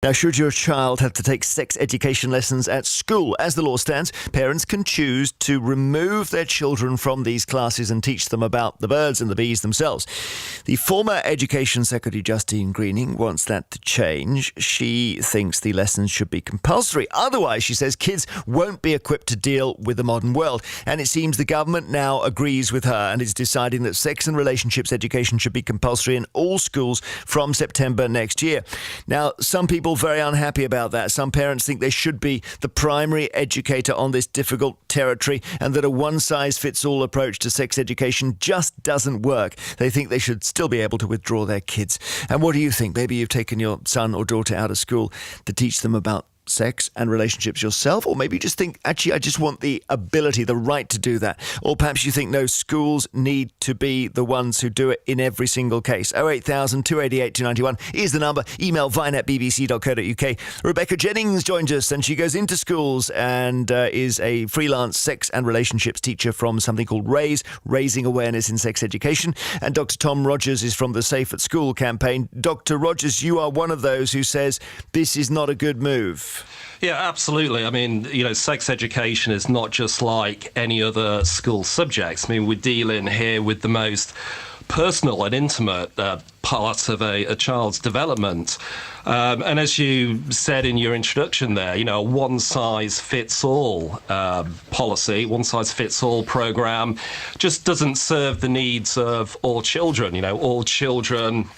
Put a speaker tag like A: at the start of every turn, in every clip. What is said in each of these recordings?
A: Now, should your child have to take sex education lessons at school? As the law stands, parents can choose to remove their children from these classes and teach them about the birds and the bees themselves. The former Education Secretary, Justine Greening, wants that to change. She thinks the lessons should be compulsory. Otherwise, she says, kids won't be equipped to deal with the modern world. And it seems the government now agrees with her and is deciding that sex and relationships education should be compulsory in all schools from September next year. Now, some people very unhappy about that. Some parents think they should be the primary educator on this difficult territory and that a one-size-fits-all approach to sex education just doesn't work. They think they should still be able to withdraw their kids. And what do you think? Maybe you've taken your son or daughter out of school to teach them about sex and relationships yourself, or maybe you just think, actually, I just want the ability, the right to do that. Or perhaps you think, no, schools need to be the ones who do it in every single case. 08000 288 291 is the number. Email vine@bbc.co.uk. Rebecca Jennings joins us, and she goes into schools and is a freelance sex and relationships teacher from something called RAISE, Raising Awareness in Sex Education. And Dr. Tom Rogers is from the Safe at School campaign. Dr. Rogers, you are one of those who says this is not a good move.
B: Yeah, absolutely. I mean, sex education is not just like any other school subjects. I mean, we're dealing here with the most personal and intimate part of a child's development. And as you said in your introduction there, a one-size-fits-all policy, one-size-fits-all program just doesn't serve the needs of all children. All children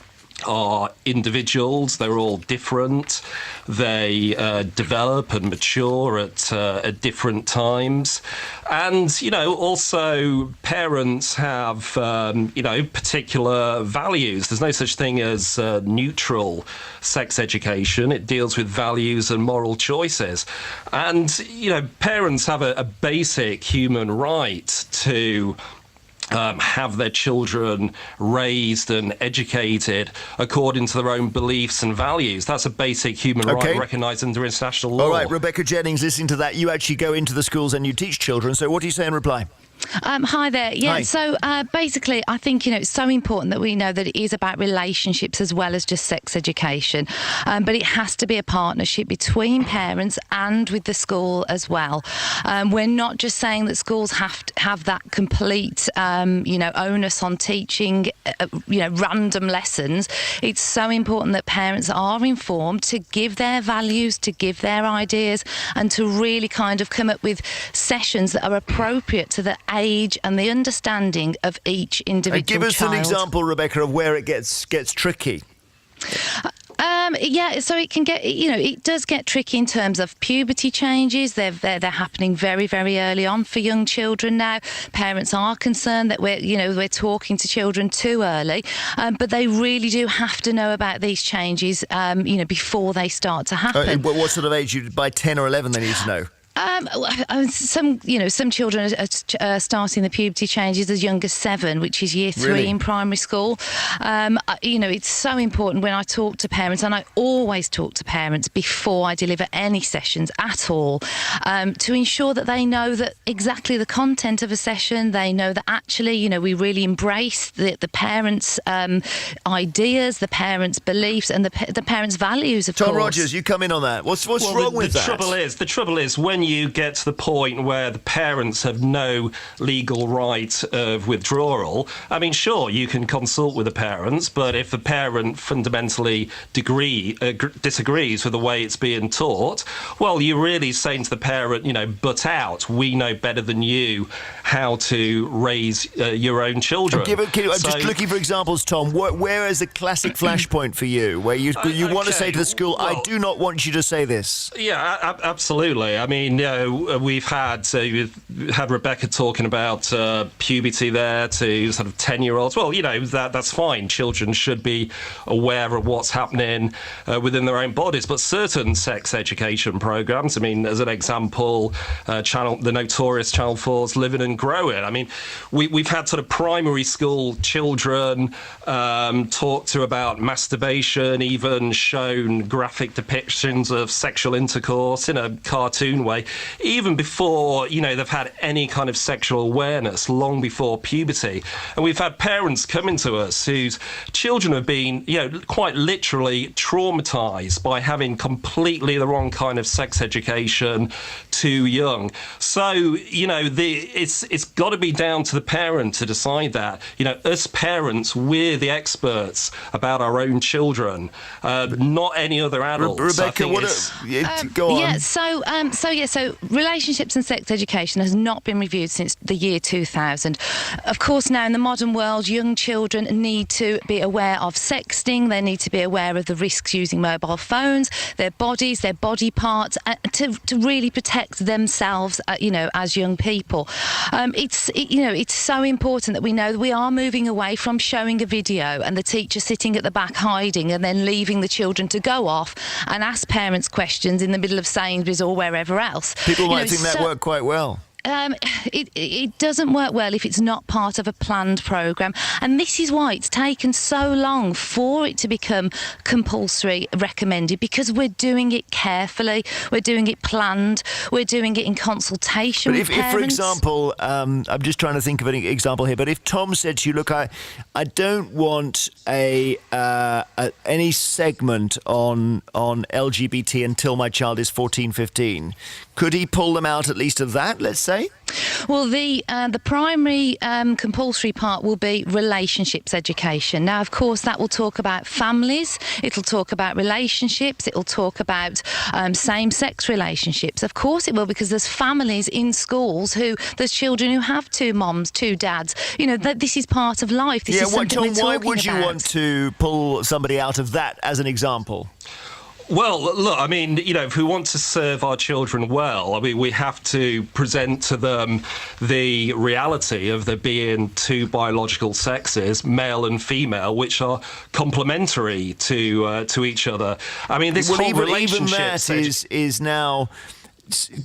B: are individuals. They're all different. They develop and mature at different times. And, also parents have, particular values. There's no such thing as neutral sex education. It deals with values and moral choices. And, parents have a basic human right to have their children raised and educated according to their own beliefs and values. That's a basic human right recognised under international law.
A: All right, Rebecca Jennings, listening to that, you actually go into the schools and you teach children. So what do you say in reply?
C: Hi there. Yeah,
A: Hi.
C: So basically, I think, it's so important that we know that it is about relationships as well as just sex education. But it has to be a partnership between parents and with the school as well. We're not just saying that schools have to have that complete, onus on teaching, random lessons. It's so important that parents are informed to give their values, to give their ideas, and to really kind of come up with sessions that are appropriate to the age and the understanding of each individual
A: Give us
C: child.
A: an example, Rebecca, of where it gets tricky.
C: So it can get, it does get tricky in terms of puberty changes. They're happening very, very early on for young children now. Parents are concerned that we're talking to children too early, but they really do have to know about these changes, before they start to happen.
A: What sort of age? By 10 or 11 they need to know?
C: Some children are starting the puberty changes as young as 7, which is year 3 in primary school. It's so important when I talk to parents, and I always talk to parents before I deliver any sessions at all, to ensure that they know that exactly the content of a session. They know that actually, we really embrace the parents' ideas, the parents' beliefs, and the parents' values. Of course.
A: Tom Rogers, you come in on that. What's wrong with that?
B: The trouble is when you get to the point where the parents have no legal right of withdrawal, I mean, sure, you can consult with the parents, but if the parent fundamentally disagrees with the way it's being taught, well, you're really saying to the parent, butt out. We know better than you how to raise your own children.
A: I'm just looking for examples, Tom. Where is the classic flashpoint for you, where you want to say to the school, I do not want you to say this?
B: Yeah, absolutely. I mean, we've had Rebecca talking about puberty there to sort of 10-year-olds. Well, that's fine. Children should be aware of what's happening within their own bodies. But certain sex education programs, I mean, as an example, the notorious Channel 4's Living and growing. I mean, we've had sort of primary school children talk to about masturbation, even shown graphic depictions of sexual intercourse in a cartoon way, even before, they've had any kind of sexual awareness, long before puberty. And we've had parents coming to us whose children have been, quite literally traumatized by having completely the wrong kind of sex education too young. So, it's got to be down to the parent to decide that. Us parents, we're the experts about our own children, not any other adults.
A: Rebecca, go on.
C: Yeah, so relationships and sex education has not been reviewed since the year 2000. Of course, now in the modern world, young children need to be aware of sexting. They need to be aware of the risks using mobile phones, their bodies, their body parts, to really protect themselves, as young people. It's so important that we know that we are moving away from showing a video and the teacher sitting at the back hiding and then leaving the children to go off and ask parents questions in the middle of Sainsbury's or wherever else.
A: People might think that worked quite well.
C: It doesn't work well if it's not part of a planned programme, and this is why it's taken so long for it to become compulsory recommended, because we're doing it carefully, we're doing it planned, we're doing it in consultation with parents.
A: If, for example, I'm just trying to think of an example here, but if Tom said to you, look, I don't want any segment on LGBT until my child is 14, 15, could he pull them out at least of that, let's say?
C: Well, the primary compulsory part will be relationships education. Now, of course, that will talk about families, it'll talk about relationships, it'll talk about same-sex relationships. Of course it will, because there's families in schools there's children who have two moms, two dads. This is part of life. This is something we're talking
A: why would you
C: about.
A: want to pull somebody out of that as an example?
B: Well, look, I mean, if we want to serve our children well, we have to present to them the reality of there being two biological sexes, male and female, which are complementary to each other. I mean, this whole relationship...
A: Even that is now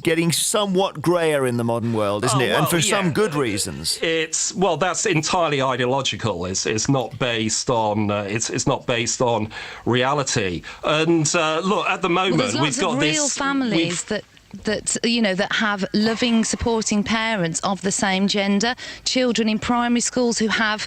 A: getting somewhat grayer in the modern world, isn't it? And for some good reasons.
B: That's entirely ideological. It's not based on it's not based on reality. And look, at the moment
C: we've got real families that have loving, supporting parents of the same gender, children in primary schools who have,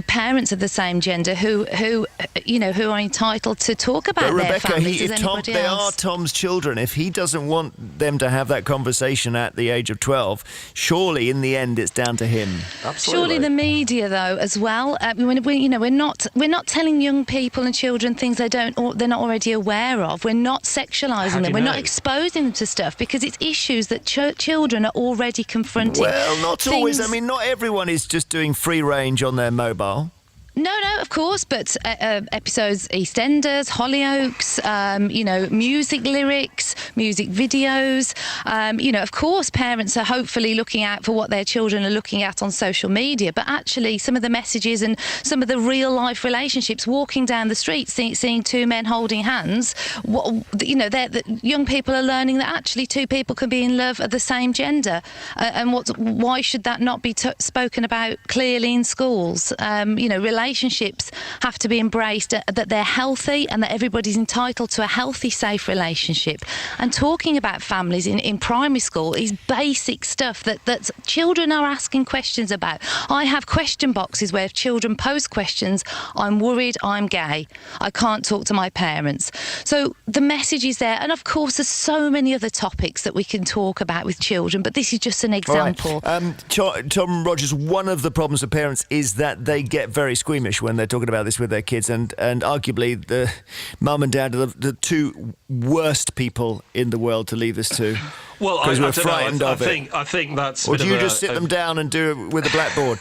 C: parents of the same gender who are entitled to talk about their families as anybody else.
A: They are Tom's children. If he doesn't want them to have that conversation at the age of 12, surely in the end it's down to him.
B: Absolutely.
C: Surely the media, though, as well. We're not telling young people and children things they're not already aware of. We're not sexualising them. We're not exposing them to stuff, because it's issues that children are already confronting.
A: Well, not always. I mean, not everyone is just doing free range on their mobile.
C: No, of course, but episodes, EastEnders, Hollyoaks, music lyrics, music videos, of course parents are hopefully looking out for what their children are looking at on social media, but actually some of the messages and some of the real life relationships, walking down the street, seeing two men holding hands, young people are learning that actually two people can be in love of the same gender, and why should that not be spoken about clearly in schools? Relationships have to be embraced, that they're healthy and that everybody's entitled to a healthy, safe relationship. And talking about families in primary school is basic stuff that children are asking questions about. I have question boxes where children post questions. I'm worried, I'm gay, I can't talk to my parents. So the message is there. And of course there's so many other topics that we can talk about with children, but this is just an example.
A: Right. Tom Rogers, one of the problems of parents is that they get very squeamish when they're talking about this with their kids, and arguably the mum and dad are the two worst people in the world to leave this to.
B: Well,
A: because we're frightened of it.
B: I think that's.
A: Or do you just sit them down and do it with a blackboard?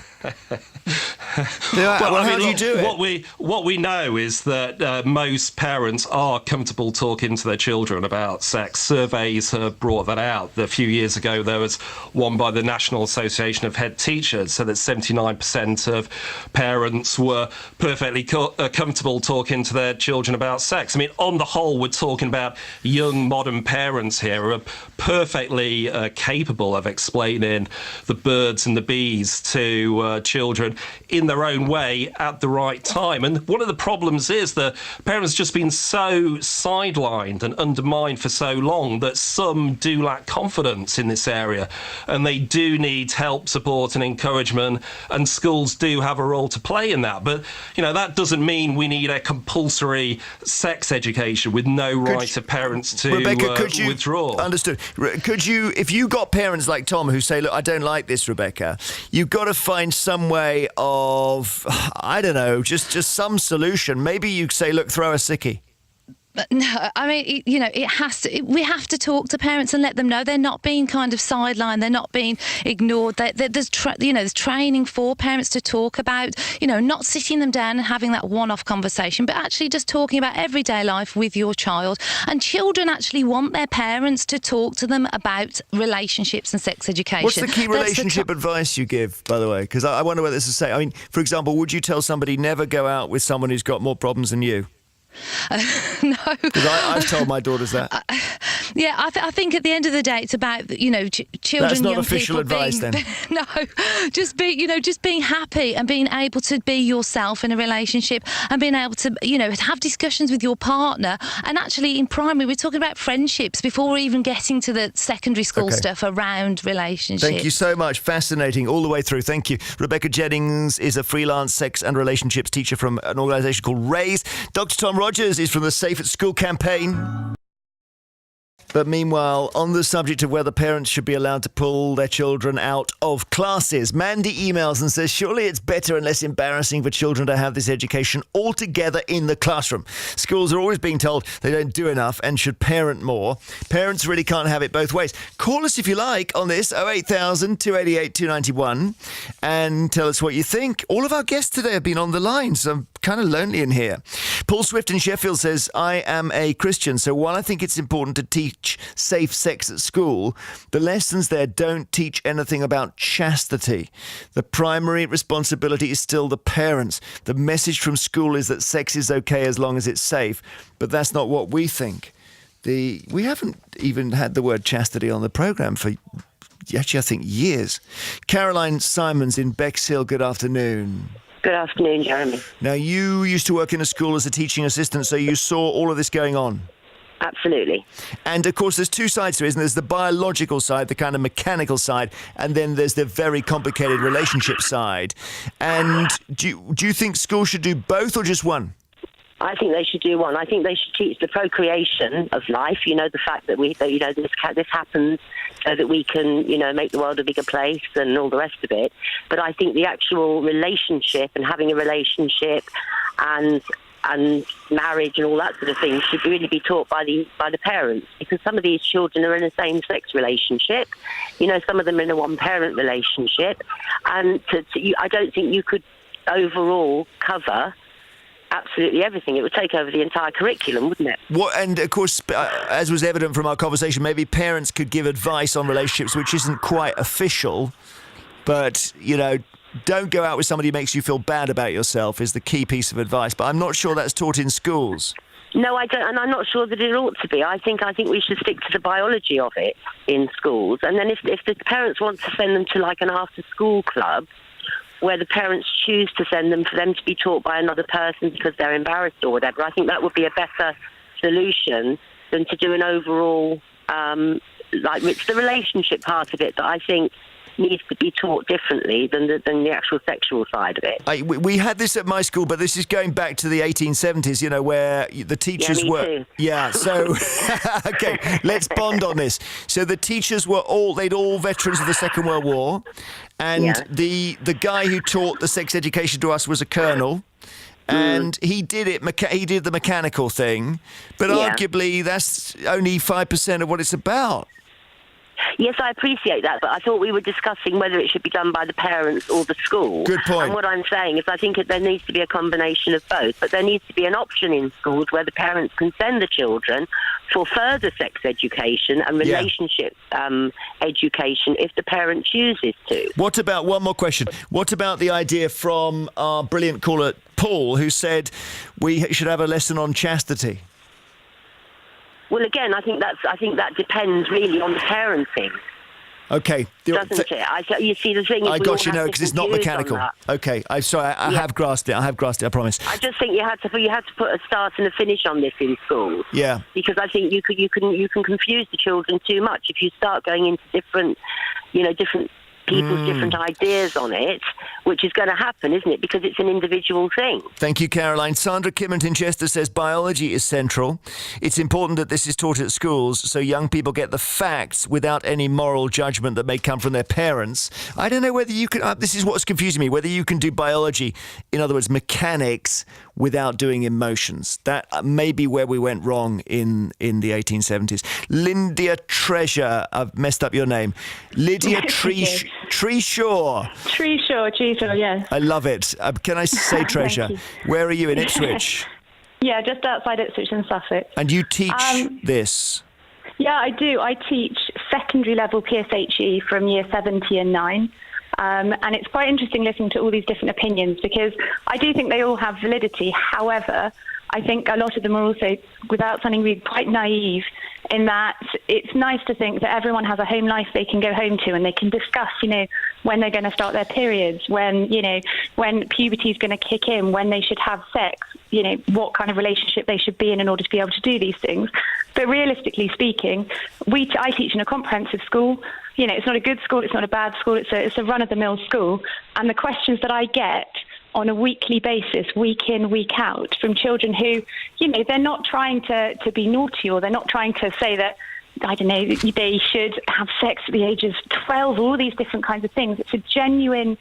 A: How do you do it?
B: What we know is that most parents are comfortable talking to their children about sex. Surveys have brought that out. A few years ago, there was one by the National Association of Head Teachers, so that 79% of parents were perfectly comfortable talking to their children about sex. I mean, on the whole, we're talking about young modern parents here who are perfectly capable of explaining the birds and the bees to children in their own way at the right time. And one of the problems is that parents just been so sidelined and undermined for so long that some do lack confidence in this area, and they do need help, support and encouragement, and schools do have a role to play in that. But, that doesn't mean we need a compulsory sex education with no right of parents to
A: Rebecca, could you
B: withdraw.
A: Understood. Could you, if you got parents like Tom who say, look, I don't like this, Rebecca, you've got to find some way of, I don't know, just some solution. Maybe you say, look, throw a sickie.
C: No, I mean, it has to. We have to talk to parents and let them know they're not being kind of sidelined. They're not being ignored. There's training for parents to talk about. Not sitting them down and having that one-off conversation, but actually just talking about everyday life with your child. And children actually want their parents to talk to them about relationships and sex education.
A: What's the key relationship advice you give, by the way? Because I wonder what this is saying. I mean, for example, would you tell somebody never go out with someone who's got more problems than you?
C: No.
A: Because I've told my daughters that.
C: I think at the end of the day, it's about children.
A: That's not
C: young
A: official
C: people
A: advice,
C: being,
A: then.
C: No, just being happy and being able to be yourself in a relationship and being able to have discussions with your partner. And actually, in primary, we're talking about friendships before we're even getting to the secondary school stuff around relationships.
A: Thank you so much. Fascinating all the way through. Thank you. Rebecca Jennings is a freelance sex and relationships teacher from an organisation called RAISE. Dr. Tom Rogers is from the Safe at School campaign. But meanwhile, on the subject of whether parents should be allowed to pull their children out of classes, Mandy emails and says, surely it's better and less embarrassing for children to have this education altogether in the classroom. Schools are always being told they don't do enough and should parent more. Parents really can't have it both ways. Call us if you like on this, 08000 288 291, and tell us what you think. All of our guests today have been on the line, so I'm kind of lonely in here. Paul Swift in Sheffield says, I am a Christian, so while I think it's important to teach safe sex at school, the lessons there don't teach anything about chastity. The primary responsibility is still the parents. The message from school is that sex is okay as long as it's safe, but that's not what we think. We haven't even had the word chastity on the programme for actually, I think, years. Caroline Simons in Bexhill, good afternoon.
D: Good afternoon, Jeremy.
A: Now, you used to work in a school as a teaching assistant, so you saw all of this going on.
D: Absolutely.
A: And, of course, there's two sides to it, isn't there? There's the biological side, the kind of mechanical side, and then there's the very complicated relationship side. And do you think schools should do both or just one?
D: I think they should do one. I think they should teach the procreation of life, the fact that this happens so that we can, make the world a bigger place and all the rest of it. But I think the actual relationship and having a relationship and marriage and all that sort of thing should really be taught by the parents, because some of these children are in a same-sex relationship. Some of them are in a one-parent relationship, and I don't think you could overall cover absolutely everything. It would take over the entire curriculum, wouldn't it?
A: And of course, as was evident from our conversation, maybe parents could give advice on relationships which isn't quite official, but don't go out with somebody who makes you feel bad about yourself is the key piece of advice. But I'm not sure that's taught in schools.
D: No, I don't, and I'm not sure that it ought to be. I think we should stick to the biology of it in schools. And then if the parents want to send them to like an after-school club, where the parents choose to send them for them to be taught by another person because they're embarrassed or whatever, I think that would be a better solution than to do an overall, it's the relationship part of it that I think needs to be taught differently than the actual sexual side of it.
A: We had this at my school, but this is going back to the 1870s, where the teachers
D: me
A: were...
D: too.
A: Yeah, so... OK, let's bond on this. So the teachers were they'd all veterans of the Second World War, and the guy who taught the sex education to us was a colonel, and he did the mechanical thing, but arguably that's only 5% of what it's about.
D: Yes, I appreciate that, but I thought we were discussing whether it should be done by the parents or the school.
A: Good point.
D: And what I'm saying is I think there needs to be a combination of both, but there needs to be an option in schools where the parents can send the children for further sex education and relationship education if the parent chooses to.
A: What about, one more question, what about the idea from our brilliant caller, Paul, who said we should have a lesson on chastity?
D: Well, again, I think that depends really on the parenting.
A: Okay.
D: Doesn't it? You see, the thing is,
A: I got you, no, because it's not mechanical. Okay, I'm sorry, I have grasped it. I promise. I
D: just think you had to put a start and a finish on this in school.
A: Yeah.
D: Because I think you can confuse the children too much if you start going into different people's different ideas on it, which is going to happen, isn't it? Because it's an individual thing.
A: Thank you, Caroline. Sandra Kimmont in Chester says biology is central. It's important that this is taught at schools so young people get the facts without any moral judgment that may come from their parents. I don't know whether you can... this is what's confusing me, whether you can do biology, in other words, mechanics, without doing emotions. That may be where we went wrong in the 1870s. Lydia Treasure, I've messed up your name. Lydia Treeshaw.
E: Treeshaw, yes.
A: I love it. Can I say Treasure? Where are you, in Ipswich?
E: Yeah, just outside Ipswich in Sussex.
A: And you teach this?
E: Yeah, I do. I teach secondary level PSHE from year 7 to year 9. And it's quite interesting listening to all these different opinions because I do think they all have validity. However, I think a lot of them are also, without sounding rude, quite naive in that it's nice to think that everyone has a home life they can go home to and they can discuss, when they're going to start their periods, when puberty is going to kick in, when they should have sex, what kind of relationship they should be in order to be able to do these things. But realistically speaking, I teach in a comprehensive school. It's not a good school, it's not a bad school, it's a run-of-the-mill school. And the questions that I get on a weekly basis, week in, week out, from children who, they're not trying to be naughty or they're not trying to say that, I don't know, they should have sex at the age of 12, all these different kinds of things. It's a genuine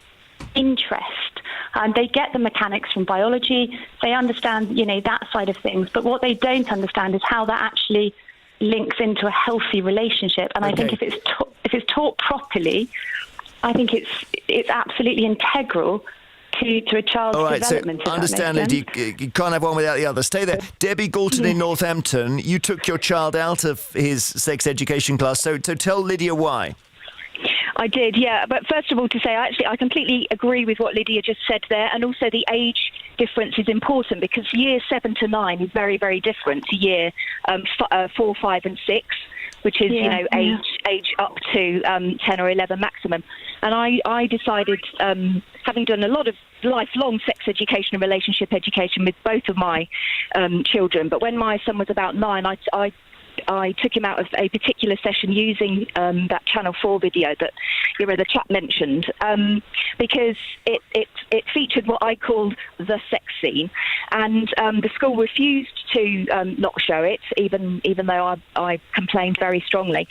E: interest. And they get the mechanics from biology. They understand, that side of things. But what they don't understand is how that actually links into a healthy relationship. And I think if it's taught properly, I think it's absolutely integral to a child's development.
A: So understand, Lydia, you can't have one without the other. Stay there. Debbie Galton in Northampton, you took your child out of his sex education class, so tell Lydia why.
F: I did, yeah. But first of all, to say, I completely agree with what Lydia just said there. And also the age difference is important because year 7 to 9 is very, very different to year 4, 5 and 6, which is, age up to 10 or 11 maximum. And I decided, having done a lot of lifelong sex education and relationship education with both of my children, but when my son was about 9, I took him out of a particular session using that Channel 4 video that the chap mentioned because it featured what I called the sex scene, and the school refused to not show it, even though I complained very strongly.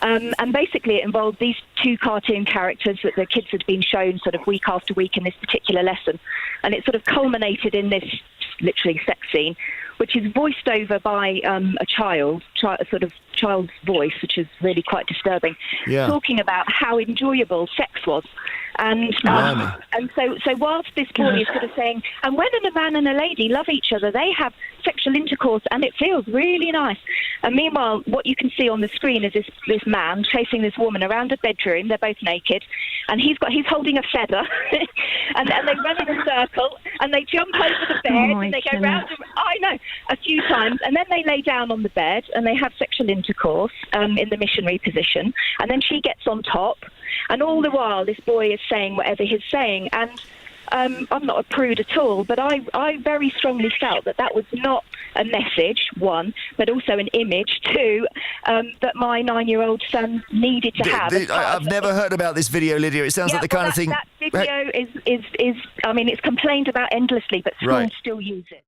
F: And basically it involved these 2 cartoon characters that the kids had been shown sort of week after week in this particular lesson, and it sort of culminated in this literally sex scene, which is voiced over by a sort of child's voice, which is really quite disturbing, talking about how enjoyable sex was. And so whilst this boy is sort of saying, and when a man and a lady love each other, they have sexual intercourse and it feels really nice. And meanwhile, what you can see on the screen is this man chasing this woman around a bedroom. They're both naked, and he's holding a feather, and they run in a circle, and they jump over the bed, and they go round. I know, a few times, and then they lay down on the bed, and they have sexual intercourse in the missionary position, and then she gets on top, and all the while this boy is saying whatever he's saying, and I'm not a prude at all, but I very strongly felt that was not a message, 1, but also an image, 2, that my 9-year-old son needed to have.
A: I've never heard about this video, Lydia. It sounds like the kind of thing...
F: That video is, I mean, it's complained about endlessly, but schools still use it.